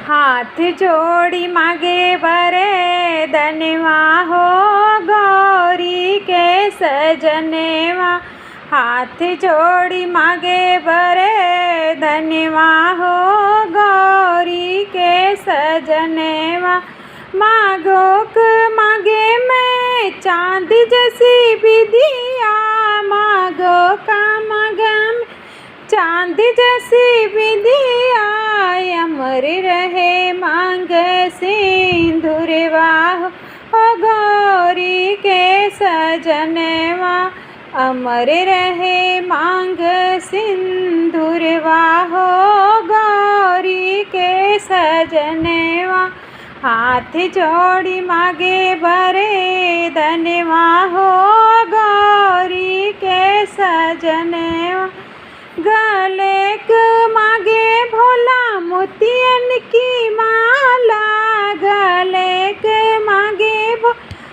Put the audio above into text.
हाथ जोड़ी मांगे बरे धनवा हो गौरी के सजनेवा। हाथ जोड़ी मांगे बरे धनवा हो गौरी के सजनेवा। मांगो क मांगे मैं चांद जैसी विदिया। मांगो का मांगे चांद जैसी विदिया। अमर रहे मांग सिंदूरवा हो गौरी के सजनवा। अमर रहे मांग सिंदूरवा हो गौरी के सजनवा। हाथ जोड़ी मांगे बरे धनवा हो गौरी के सजनवा। गले क मांगे भोला मोतियन की